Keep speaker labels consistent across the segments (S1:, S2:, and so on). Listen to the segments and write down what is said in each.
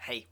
S1: Hey.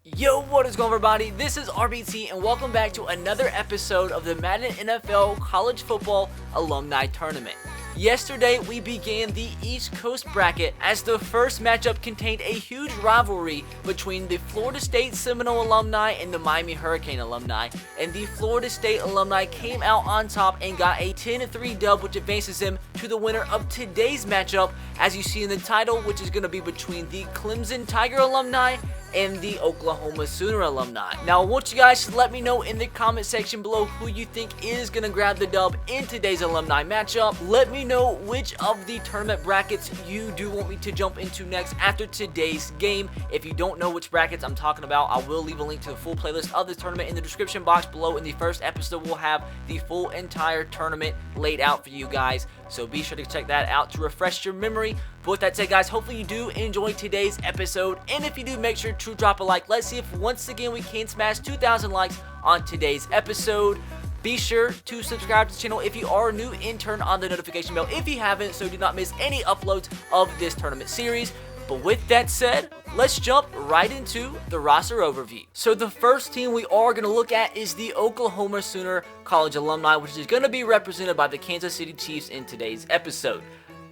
S1: Yo, what is going on, everybody? This is RBT and welcome back to another episode of the Madden NFL College Football Alumni Tournament. Yesterday, we began the East Coast bracket as the first matchup contained a huge rivalry between the Florida State Seminole alumni and the Miami Hurricane alumni, and the Florida State alumni came out on top and got a 10-3 dub, which advances them to the winner of today's matchup, as you see in the title, which is going to be between the Clemson Tiger alumni and the Oklahoma Sooner alumni. Now, I want you guys to let me know in the comment section below who you think is going to grab the dub in today's alumni matchup. Let me know which of the tournament brackets you do want me to jump into next after today's game. If you don't know which brackets I'm talking about, I will leave a link to the full playlist of this tournament in the description box below. In the first episode, we'll have the full entire tournament laid out for you guys, so be sure to check that out to refresh your memory. But with that said, guys, hopefully you do enjoy today's episode, and if you do, make sure to drop a like. Let's see if once again we can smash 2,000 likes on today's episode. Be sure to subscribe to the channel if you are new and turn on the notification bell if you haven't, so do not miss any uploads of this tournament series. But with that said, let's jump right into the roster overview. So the first team we are going to look at is the Oklahoma Sooner College alumni, which is going to be represented by the Kansas City Chiefs in today's episode.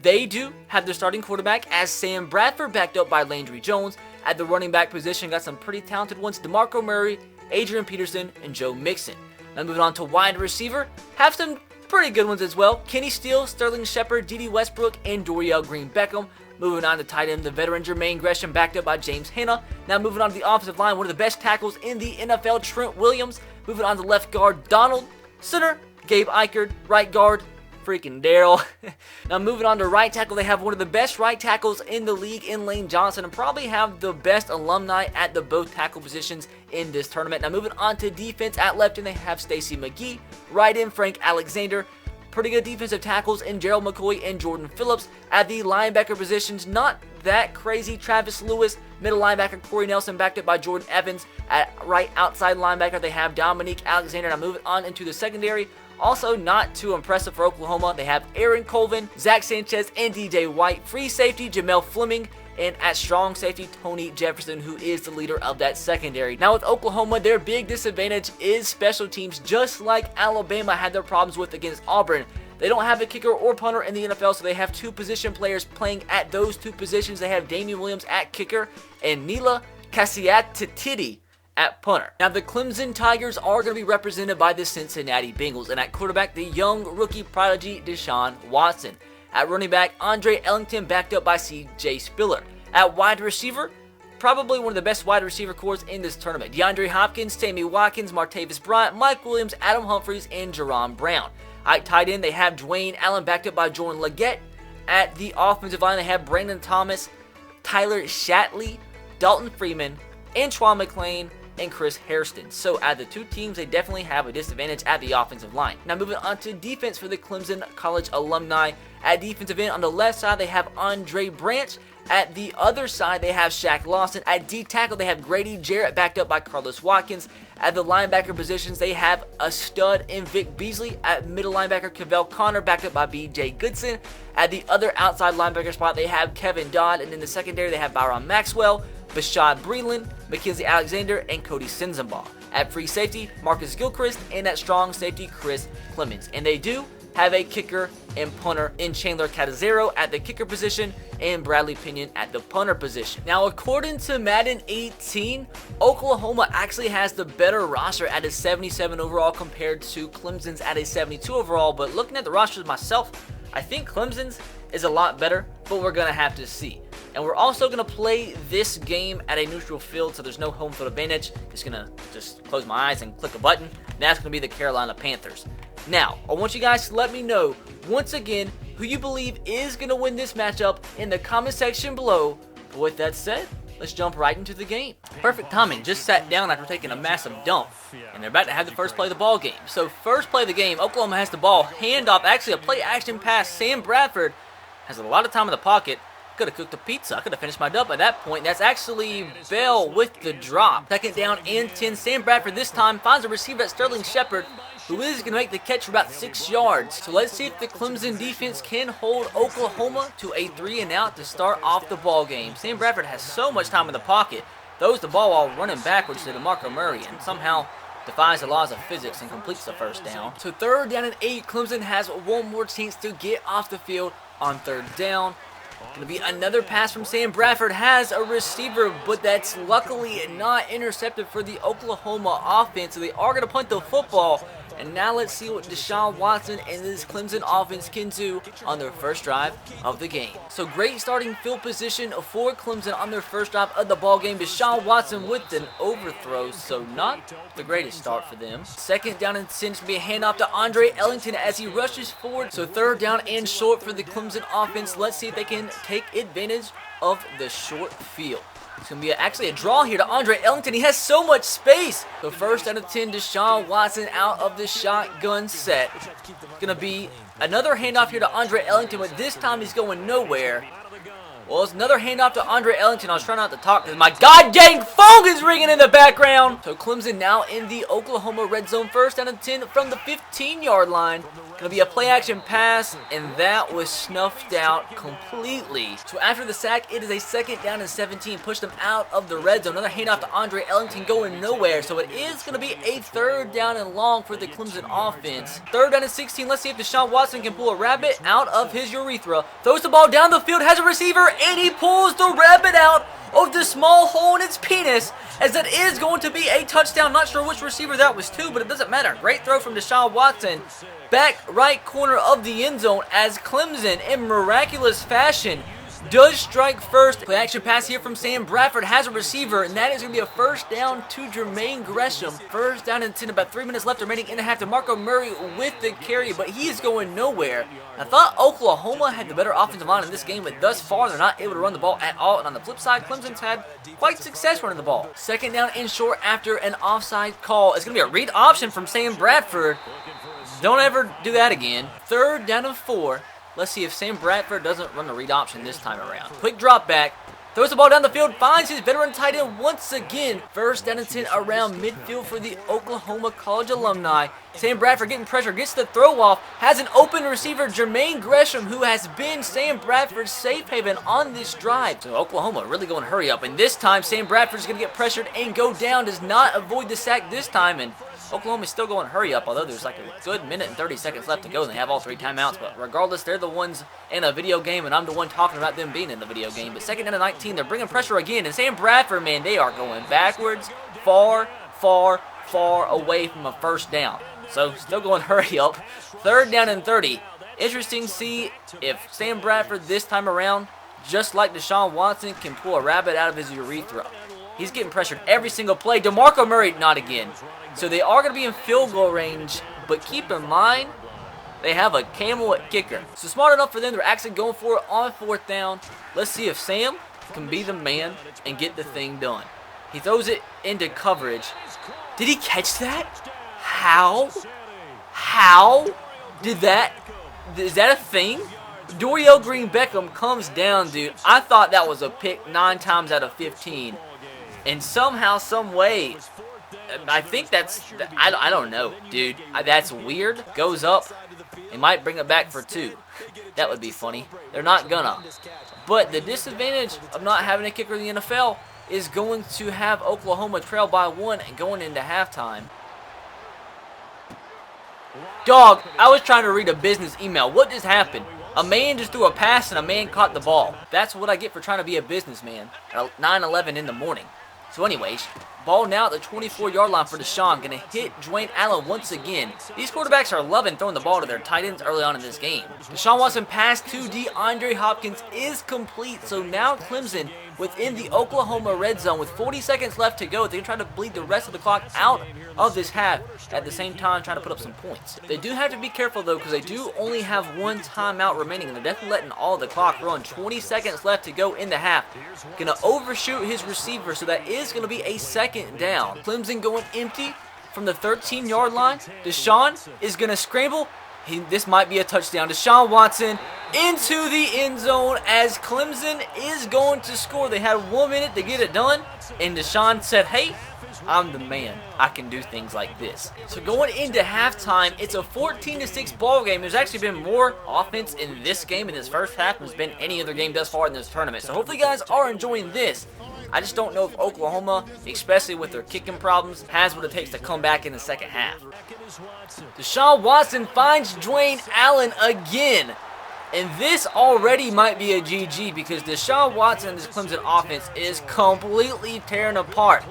S1: They do have their starting quarterback as Sam Bradford, backed up by Landry Jones. At the running back position, got some pretty talented ones: DeMarco Murray, Adrian Peterson, and Joe Mixon. Now moving on to wide receiver, have some pretty good ones as well: Kenny Steele, Sterling Shepard, Dede Westbrook, and Dorial Green-Beckham. Moving on to tight end, the veteran Jermaine Gresham, backed up by James Hanna. Now moving on to the offensive line, one of the best tackles in the NFL, Trent Williams. Moving on to left guard, Donald. Center, Gabe Eichert. Right guard, freaking Daryl. Now moving on to right tackle, they have one of the best right tackles in the league in Lane Johnson, and probably have the best alumni at the both tackle positions in this tournament. Now moving on to defense, at left end they have Stacy McGee. Right end, Frank Alexander. Pretty good defensive tackles in Gerald McCoy and Jordan Phillips. At the linebacker positions, not that crazy: Travis Lewis. Middle linebacker, Corey Nelson, backed up by Jordan Evans. At right outside linebacker, they have Dominique Alexander. Now moving on into the secondary, also not too impressive for Oklahoma. They have Aaron Colvin, Zach Sanchez, and DJ White. Free safety, Jamel Fleming. And at strong safety, Tony Jefferson, who is the leader of that secondary. Now with Oklahoma, their big disadvantage is special teams, just like Alabama had their problems with against Auburn. They don't have a kicker or punter in the NFL, so they have two position players playing at those two positions. They have Damian Williams at kicker and Nila Kasiatitidi at punter. Now the Clemson Tigers are going to be represented by the Cincinnati Bengals, and at quarterback, the young rookie prodigy Deshaun Watson. At running back, Andre Ellington, backed up by C.J. Spiller. At wide receiver, probably one of the best wide receiver corps in this tournament: DeAndre Hopkins, Sammy Watkins, Martavis Bryant, Mike Williams, Adam Humphries, and Jerron Brown. At tight end, they have Dwayne Allen, backed up by Jordan Leggett. At the offensive line, they have Brandon Thomas, Tyler Shatley, Dalton Freeman, Antoine McLean, and Chris Hairston. So at the two teams, they definitely have a disadvantage at the offensive line. Now moving on to defense for the Clemson College alumni. At defensive end, on the left side, they have Andre Branch. At the other side, they have Shaq Lawson. At D tackle, they have Grady Jarrett, backed up by Carlos Watkins. At the linebacker positions, they have a stud in Vic Beasley. At middle linebacker, Cavell Connor, backed up by B.J. Goodson. At the other outside linebacker spot, they have Kevin Dodd. And in the secondary, they have Byron Maxwell, Bashad Breeland, Mackenzie Alexander, and Cody Senzenbaugh. At free safety, Marcus Gilchrist. And at strong safety, Chris Clemens. And they do have a kicker and punter in Chandler Catazero at the kicker position and Bradley Pinion at the punter position. Now, according to Madden 18, Oklahoma actually has the better roster at a 77 overall compared to Clemson's at a 72 overall, but looking at the rosters myself, I think Clemson's is a lot better, but we're going to have to see. And we're also going to play this game at a neutral field, so there's no home field advantage. Just going to close my eyes and click a button. And that's going to be the Carolina Panthers. Now, I want you guys to let me know, once again, who you believe is going to win this matchup in the comment section below. But with that said, let's jump right into the game. Perfect timing, just sat down after taking a massive dump, and they're about to have the first play of the ball game. So first play of the game, Oklahoma has the ball, handoff, actually a play action pass. Sam Bradford has a lot of time in the pocket. Could have cooked a pizza. I could have finished my dub by that point. That's actually Bell with the drop. Second down and 10. Sam Bradford this time finds a receiver at Sterling Shepard, who is going to make the catch for about 6 yards. So let's see if the Clemson defense can hold Oklahoma to a 3-and-out to start off the ball game. Sam Bradford has so much time in the pocket. throws the ball while running backwards to DeMarco Murray and somehow defies the laws of physics and completes the first down. So 3rd down and 8, Clemson has one more chance to get off the field on 3rd down. Going to be another pass from Sam Bradford, has a receiver, but that's luckily not intercepted for the Oklahoma offense. So they are going to punt the football. And now let's see what Deshaun Watson and this Clemson offense can do on their first drive of the game. So great starting field position for Clemson on their first drive of the ball game. Deshaun Watson with an overthrow, so not the greatest start for them. 2nd down and 10 to be a handoff to Andre Ellington as he rushes forward. So 3rd down and short for the Clemson offense. Let's see if they can take advantage of the short field. It's going to be actually a draw here to Andre Ellington. He has so much space. So 1st down and 10, Deshaun Watson out of the shotgun set. It's going to be another handoff here to Andre Ellington, but this time he's going nowhere. Well, it's another handoff to Andre Ellington. I was trying not to talk because my god dang phone is ringing in the background. So Clemson now in the Oklahoma red zone. 1st down and 10 from the 15-yard line. Going to be a play-action pass, and that was snuffed out completely. So after the sack, it is a 2nd down and 17. Push them out of the red zone. Another handoff to Andre Ellington going nowhere. So it is going to be a 3rd down and long for the Clemson offense. 3rd down and 16. Let's see if Deshaun Watson can pull a rabbit out of his urethra. Throws the ball down the field, has a receiver, and he pulls the rabbit out of the small hole in its penis, as that is going to be a touchdown. Not sure which receiver that was to, but it doesn't matter. Great throw from Deshaun Watson. Back right corner of the end zone as Clemson, in miraculous fashion, does strike first. Play action pass here from Sam Bradford, has a receiver, and that is going to be a 1st down to Jermaine Gresham. 1st down and 10, about 3 minutes left remaining in the half. DeMarco Murray with the carry, but he is going nowhere. I thought Oklahoma had the better offensive line in this game, but thus far they're not able to run the ball at all. And on the flip side, Clemson's had quite success running the ball. 2nd down and short after an offside call. It's going to be a read option from Sam Bradford. Don't ever do that again. 3rd down and 4. Let's see if Sam Bradford doesn't run the read option this time around. Quick drop back. Throws the ball down the field, finds his veteran tight end once again. 1st down and 10 around midfield for the Oklahoma College alumni. Sam Bradford getting pressure, gets the throw off, has an open receiver, Jermaine Gresham, who has been Sam Bradford's safe haven on this drive. So Oklahoma really going to hurry up, and this time Sam Bradford's going to get pressured and go down, does not avoid the sack this time, and Oklahoma's still going to hurry up, although there's like a good minute and 30 seconds left to go, and they have all 3 timeouts. But regardless, they're the ones in a video game, and I'm the one talking about them being in the video game. But 2nd down and 19, they're bringing pressure again, and Sam Bradford, man, they are going backwards, far, far, far away from a 1st down. So still going to hurry up. 3rd down and 30. Interesting to see if Sam Bradford this time around, just like Deshaun Watson, can pull a rabbit out of his urethra. He's getting pressured every single play. DeMarco Murray, not again. So they are going to be in field goal range, but keep in mind, they have a camel at kicker. So smart enough for them, they're actually going for it on 4th down. Let's see if Sam can be the man and get the thing done. He throws it into coverage. Did he catch that? How? How did that? Is that a thing? Dorial Green Beckham comes down, dude. I thought that was a pick 9 times out of 15. And somehow, some way, I think that's, I don't know, dude. That's weird. Goes up. They might bring it back for 2. That would be funny. They're not gonna. But the disadvantage of not having a kicker in the NFL is going to have Oklahoma trail by 1 and going into halftime. Dog, I was trying to read a business email. What just happened? A man just threw a pass and a man caught the ball. That's what I get for trying to be a businessman at 9:11 in the morning. So anyways, ball now at the 24-yard line for Deshaun. Going to hit Dwayne Allen once again. These quarterbacks are loving throwing the ball to their tight ends early on in this game. Deshaun Watson pass to DeAndre Hopkins is complete. So now Clemson within the Oklahoma red zone with 40 seconds left to go. They're trying to bleed the rest of the clock out of this half, at the same time trying to put up some points. They do have to be careful though, because they do only have 1 timeout remaining, and they're definitely letting all the clock run. 20 seconds left to go in the half. Gonna overshoot his receiver, so that is gonna be a 2nd down. Clemson going empty from the 13-yard line. Deshaun is gonna scramble. This might be a touchdown. Deshaun Watson into the end zone as Clemson is going to score. They had 1 minute to get it done, and Deshaun said, hey, I'm the man. I can do things like this. So going into halftime, it's a 14-6 ball game. There's actually been more offense in this game in this first half than there's been any other game thus far in this tournament. So hopefully you guys are enjoying this. I just don't know if Oklahoma, especially with their kicking problems, has what it takes to come back in the second half. Deshaun Watson finds Dwayne Allen again. And this already might be a GG because Deshaun Watson and this Clemson offense is completely tearing apart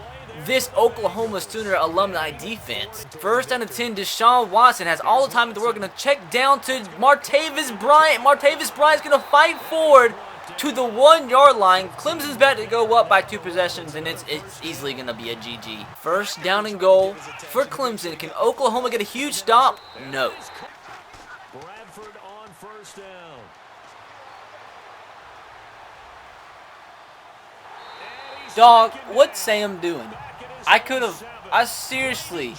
S1: this Oklahoma Sooner alumni defense. First down and 10, Deshaun Watson has all the time in the world. Going to check down to Martavis Bryant. Martavis Bryant's going to fight forward to the 1-yard line. Clemson's about to go up by 2 possessions, and it's easily going to be a GG. First down and goal for Clemson. Can Oklahoma get a huge stop? No. Dog, what's Sam doing? I seriously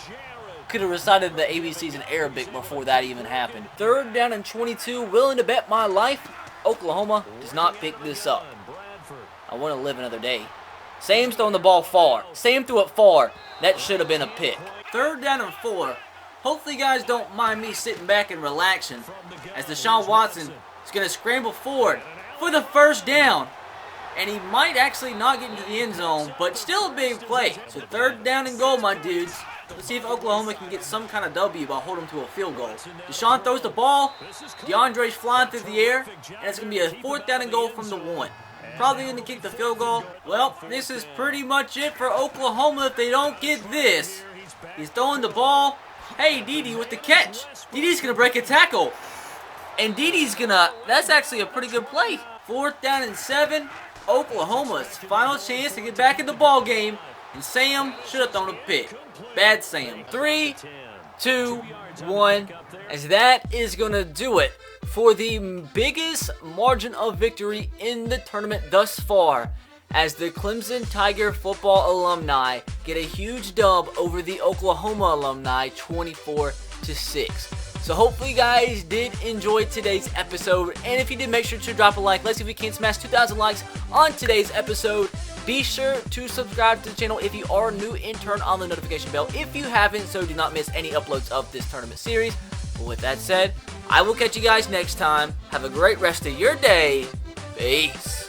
S1: could have recited the ABCs in Arabic before that even happened. Third down and 22, willing to bet my life. Oklahoma does not pick this up. I want to live another day. Sam's throwing the ball far. Sam threw it far. That should have been a pick. Third down and 4. Hopefully you guys don't mind me sitting back and relaxing as Deshaun Watson is going to scramble forward for the first down. And he might actually not get into the end zone, but still a big play. So third down and goal, my dudes. Let's see if Oklahoma can get some kind of W by holding them to a field goal. Deshaun throws the ball. DeAndre's flying through the air. And it's going to be a fourth down and goal from the 1. Probably going to kick the field goal. Well, this is pretty much it for Oklahoma if they don't get this. He's throwing the ball. Hey, Dede with the catch. Dede's going to break a tackle. And Dede's going to... That's actually a pretty good play. Fourth down and 7. Oklahoma's final chance to get back in the ball game, and Sam should have thrown a pick. Bad Sam. 3, 2, 1, as that is going to do it for the biggest margin of victory in the tournament thus far, as the Clemson Tiger football alumni get a huge dub over the Oklahoma alumni 24-6. So hopefully you guys did enjoy today's episode, and if you did, make sure to drop a like. Let's see if we can smash 2,000 likes on today's episode. Be sure to subscribe to the channel if you are new and turn on the notification bell if you haven't, so do not miss any uploads of this tournament series. But with that said, I will catch you guys next time. Have a great rest of your day. Peace.